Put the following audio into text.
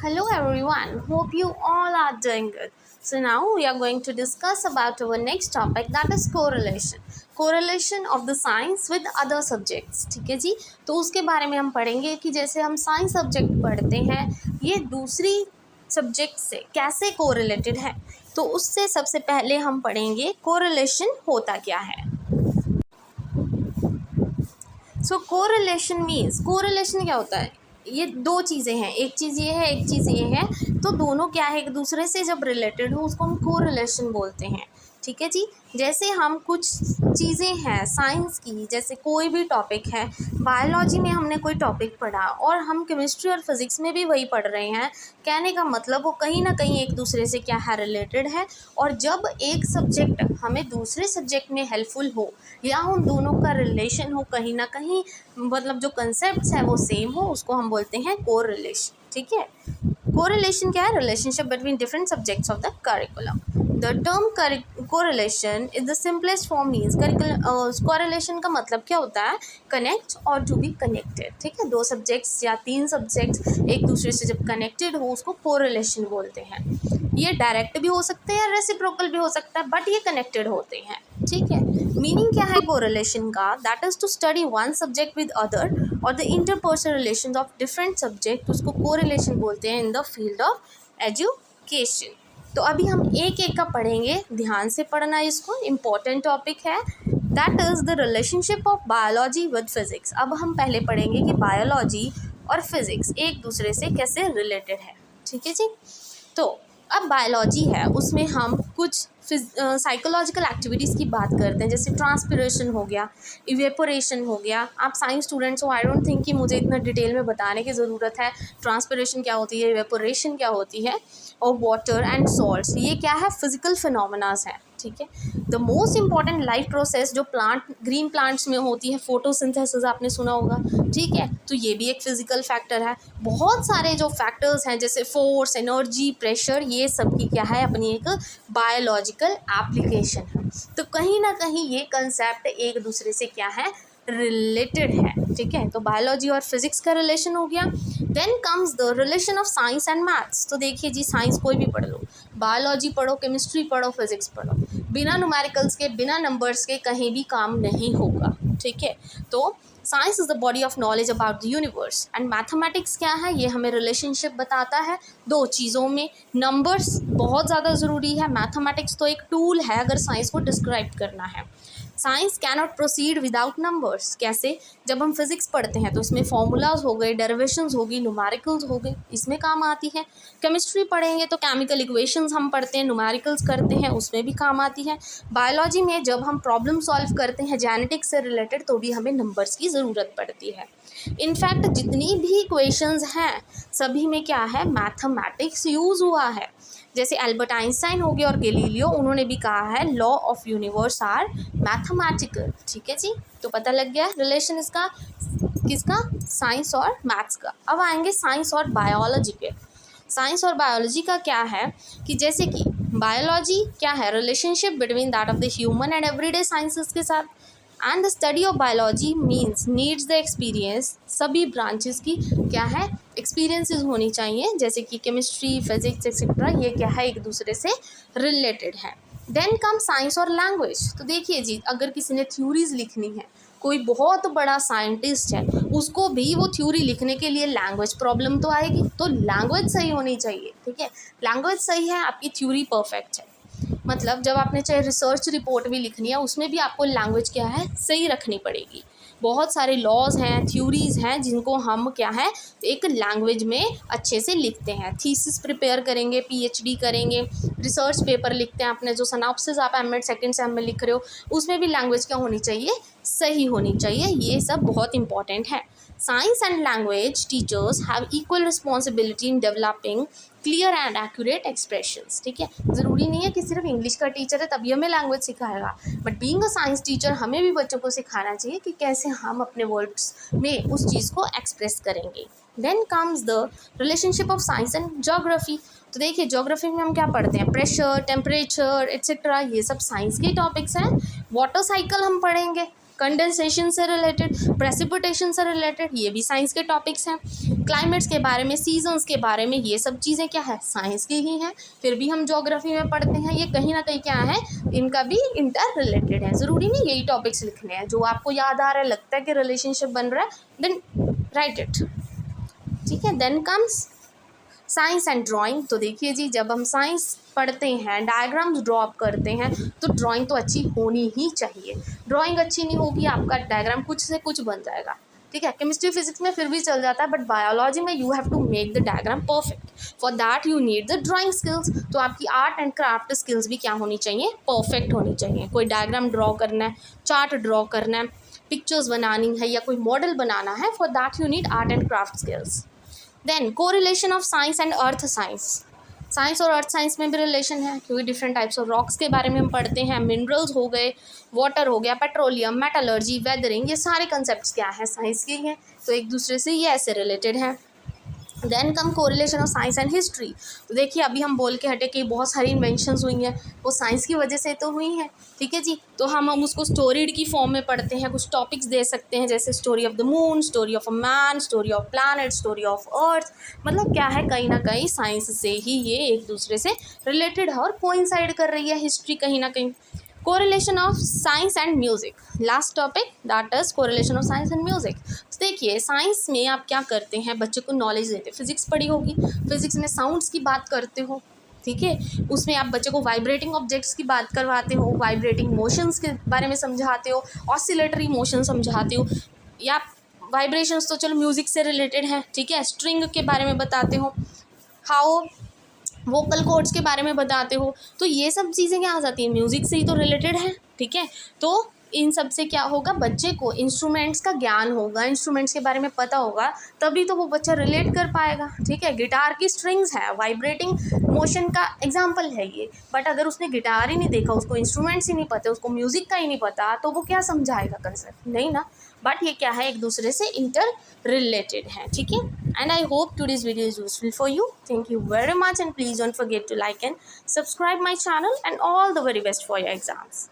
Hello everyone, hope you all are doing good. So now we are going to discuss about our next topic, that is correlation. Correlation of the science with other subjects. ठीक है जी, तो उसके बारे में हम पढ़ेंगे कि जैसे हम साइंस सब्जेक्ट पढ़ते हैं ये दूसरी सब्जेक्ट से कैसे कोरिलेटेड है। तो उससे सबसे पहले हम पढ़ेंगे कोरिलेशन होता क्या है। सो कोरिलेशन मीन्स, कोरिलेशन क्या होता है, ये दो चीज़ें हैं, एक चीज़ ये है एक चीज़ ये है, तो दोनों क्या है एक दूसरे से जब रिलेटेड हो उसको हम कोरिलेशन बोलते हैं। ठीक है जी, जैसे हम कुछ चीज़ें हैं साइंस की, जैसे कोई भी टॉपिक है, बायोलॉजी में हमने कोई टॉपिक पढ़ा और हम केमिस्ट्री और फिज़िक्स में भी वही पढ़ रहे हैं, कहने का मतलब वो कहीं ना कहीं एक दूसरे से क्या है रिलेटेड है। और जब एक सब्जेक्ट हमें दूसरे सब्जेक्ट में हेल्पफुल हो या उन दोनों का रिलेशन हो कहीं ना कहीं, मतलब जो कंसेप्ट है वो सेम हो, उसको हम बोलते हैं कोरिलेशन। ठीक है, कोरिलेशन क्या है, relationship between different subjects of the curriculum. The term correlation is the simplest form means, correlation का मतलब क्या होता है, कनेक्ट और टू बी कनेक्टेड। ठीक है, दो सब्जेक्ट्स या तीन सब्जेक्ट्स एक दूसरे से जब कनेक्टेड हो उसको कोरिलेशन बोलते हैं। ये डायरेक्ट भी हो सकते हैं, रेसिप्रोकल भी हो सकता है, बट ये कनेक्टेड होते हैं। ठीक है, मीनिंग क्या है कोरिलेशन का, that is to study one subject with other और the interpersonal relations of different subject, उसको कोरिलेशन बोलते हैं in the field of education. तो अभी हम एक एक का पढ़ेंगे, ध्यान से पढ़ना, इसको इम्पोर्टेंट टॉपिक है, that is the relationship of biology with physics. अब हम पहले पढ़ेंगे कि बायोलॉजी और फिज़िक्स एक दूसरे से कैसे रिलेटेड है। ठीक है जी, तो अब बायोलॉजी है उसमें हम कुछ साइकोलॉजिकल एक्टिविटीज़ की बात करते हैं, जैसे ट्रांसपिरेशन हो गया, इवेपोरेशन हो गया। आप साइंस स्टूडेंट्स हो, आई डोंट थिंक कि मुझे इतना डिटेल में बताने की ज़रूरत है ट्रांसपिरेशन क्या होती है, इवेपोरेशन क्या होती है, और वाटर एंड सॉल्ट्स, ये क्या है फिजिकल फिनोमेनास है। ठीक है, the most important life process जो प्लांट ग्रीन प्लांट्स में होती है, फोटोसिंथेसिस आपने सुना होगा। ठीक है, तो ये भी एक फिजिकल फैक्टर है। बहुत सारे जो फैक्टर्स हैं जैसे फोर्स, एनर्जी, प्रेशर, ये सब की क्या है अपनी एक बायोलॉजिकल एप्लीकेशन है। तो कहीं ना कहीं ये कंसेप्ट एक दूसरे से क्या है रिलेटेड है। ठीक है, तो बायोलॉजी और फिजिक्स का रिलेशन हो गया। Then comes the relation of science and maths. तो देखिए जी, साइंस कोई भी पढ़ लो, बायोलॉजी पढ़ो, केमिस्ट्री पढ़ो, फिजिक्स पढ़ो, बिना न्यूमेरिकल्स के, बिना नंबर्स के कहीं भी काम नहीं होगा। ठीक है, तो science is the body of knowledge about the universe and mathematics क्या है, ये हमें रिलेशनशिप बताता है दो चीज़ों में। नंबर्स बहुत ज़्यादा ज़रूरी है, मैथमेटिक्स तो एक टूल है अगर साइंस को डिस्क्राइब करना है। Science cannot proceed without numbers. कैसे, जब हम फिजिक्स पढ़ते हैं तो इसमें फॉर्मूलाज हो गए, डेरिवेशंस होगी, न्यूमेरिकल्स हो गए, इसमें काम आती है। केमिस्ट्री पढ़ेंगे तो केमिकल इक्वेशंस हम पढ़ते हैं, न्यूमेरिकल्स करते हैं, उसमें भी काम आती है। बायोलॉजी में जब हम प्रॉब्लम सॉल्व करते हैं जेनेटिक्स से रिलेटेड तो भी हमें नंबर्स की ज़रूरत पड़ती है। इनफैक्ट जितनी भी इक्वेशंस हैं सभी में क्या है, मैथमेटिक्स यूज़ हुआ है। जैसे एल्बर्ट आइंस्टाइन हो गया और गैलीलियो, उन्होंने भी कहा है law of universe are mathematical. ठीक है जी, तो पता लग गया रिलेशन इसका किसका, साइंस और मैथ्स का। अब आएंगे साइंस और बायोलॉजी के। साइंस और बायोलॉजी का क्या है कि जैसे कि बायोलॉजी क्या है, relationship between that of the human and everyday sciences के साथ। And the study of biology means needs the experience, सभी ब्रांचेस की क्या है एक्सपीरियंसेस होनी चाहिए, जैसे कि केमिस्ट्री, फिजिक्स एक्सेट्रा, ये क्या है एक दूसरे से रिलेटेड है। देन कम साइंस और लैंग्वेज। तो देखिए जी, अगर किसी ने थ्योरीज लिखनी है, कोई बहुत बड़ा साइंटिस्ट है, उसको भी वो थ्योरी लिखने के लिए लैंग्वेज प्रॉब्लम तो आएगी, तो लैंग्वेज सही होनी चाहिए। ठीक है, लैंग्वेज सही है, आपकी थ्योरी परफेक्ट है। मतलब जब आपने चाहे रिसर्च रिपोर्ट भी लिखनी है उसमें भी आपको लैंग्वेज क्या है सही रखनी पड़ेगी। बहुत सारे लॉज हैं, थ्योरीज हैं जिनको हम क्या है एक लैंग्वेज में अच्छे से लिखते हैं। थीसिस प्रिपेयर करेंगे, पीएचडी करेंगे, रिसर्च पेपर लिखते हैं, अपने जो सिनॉप्सिस आप एमएड सेकंड सेम में लिख रहे हो उसमें भी लैंग्वेज क्या होनी चाहिए, सही होनी चाहिए। ये सब बहुत इंपॉर्टेंट है। Science and language teachers have equal responsibility in developing clear and accurate expressions. ठीक है, ज़रूरी नहीं है कि सिर्फ इंग्लिश का टीचर है तभी हमें लैंग्वेज सिखाएगा, but being a science teacher हमें भी बच्चों को सिखाना चाहिए कि कैसे हम अपने वर्ड्स में उस चीज़ को एक्सप्रेस करेंगे। Then comes the relationship of science and geography. तो देखिए ज्योग्राफी में हम क्या पढ़ते हैं, प्रेशर, टेम्परेचर एक्सेट्रा, ये सब साइंस के टॉपिक्स हैं। वाटर साइकिल हम पढ़ेंगे, कंडेंसेशन से रिलेटेड, प्रेसिपिटेशन से रिलेटेड, ये भी साइंस के टॉपिक्स हैं। क्लाइमेट्स के बारे में, सीजन्स के बारे में, ये सब चीज़ें क्या है, साइंस की ही हैं। फिर भी हम ज्योग्राफी में पढ़ते हैं, ये कहीं ना कहीं क्या है, इनका भी इंटर रिलेटेड है। ज़रूरी नहीं यही टॉपिक्स लिखने हैं, जो आपको याद आ रहा है, लगता है कि रिलेशनशिप बन रहा है, देन राइट इट, ठीक है। Then comes science and drawing. तो देखिए जी, जब हम साइंस पढ़ते हैं, डायग्राम्स ड्रॉ करते हैं, तो ड्राइंग तो अच्छी होनी ही चाहिए। ड्राइंग अच्छी नहीं होगी, आपका डायग्राम कुछ से कुछ बन जाएगा, ठीक है। केमिस्ट्री फिजिक्स में फिर भी चल जाता है, बट बायोलॉजी में you have to make the diagram perfect. For that you need the drawing skills. तो आपकी आर्ट एंड क्राफ्ट स्किल्स भी क्या होनी चाहिए, परफेक्ट होनी चाहिए। कोई डायग्राम ड्रॉ करना है, चार्ट ड्रॉ करना है, पिक्चर्स बनानी है, या कोई मॉडल बनाना है, for that you need art and craft skills. Then correlation of science and earth science. Science और अर्थ साइंस में भी रिलेशन है, क्योंकि डिफरेंट टाइप्स ऑफ रॉक्स के बारे में हम पढ़ते हैं। मिनरल्स हो गए, वाटर हो गया, पेट्रोलियम, मेटलर्जी, वेदरिंग, ये सारे कंसेप्ट क्या है, साइंस के हैं। तो एक दूसरे से ये ऐसे रिलेटेड है। Then come correlation of science and history. तो देखिए, अभी हम बोल के हटे कि बहुत सारी इन्वेंशंस हुई हैं, वो साइंस की वजह से तो हुई हैं, ठीक है जी। तो हम उसको स्टोरीड की फॉर्म में पढ़ते हैं। कुछ टॉपिक्स दे सकते हैं, जैसे story of the moon, story of a man, story of planet, story of earth. मतलब क्या है, कहीं ना कहीं साइंस से ही ये एक दूसरे से रिलेटेड है और कोइंसाइड कर रही है हिस्ट्री कहीं ना कहीं। Correlation of science and music, last topic, that is correlation of science and music. तो देखिए, साइंस में आप क्या करते हैं, बच्चे को नॉलेज देते हैं। फिजिक्स पढ़ी होगी, फिजिक्स में साउंड्स की बात करते हो, ठीक है। उसमें आप बच्चे को वाइब्रेटिंग ऑब्जेक्ट्स की बात करवाते हो, वाइब्रेटिंग मोशंस के बारे में समझाते हो, ऑसिलेटरी मोशन समझाते हो, या वाइब्रेशंस तो चलो म्यूज़िक से रिलेटेड है, ठीक है। स्ट्रिंग के बारे में बताते हो, हाउ वोकल कोड्स के बारे में बताते हो। तो ये सब चीज़ें क्या आ जाती हैं, म्यूज़िक से ही तो रिलेटेड है, ठीक है। तो इन सब से क्या होगा, बच्चे को इंस्ट्रूमेंट्स का ज्ञान होगा, इंस्ट्रूमेंट्स के बारे में पता होगा, तभी तो वो बच्चा रिलेट कर पाएगा, ठीक है। गिटार की स्ट्रिंग्स है, वाइब्रेटिंग मोशन का एग्जांपल है ये, बट अगर उसने गिटार ही नहीं देखा, उसको इंस्ट्रूमेंट्स ही नहीं पता, उसको म्यूज़िक का ही नहीं पता, तो वो क्या समझाएगा कंसेप्ट, नहीं ना। बट ये क्या है, एक दूसरे से इंटर रिलेटेड है, ठीक है। And I hope today's video is useful for you. Thank you very much, and please don't forget to like and subscribe my channel, and all the very best for your exams.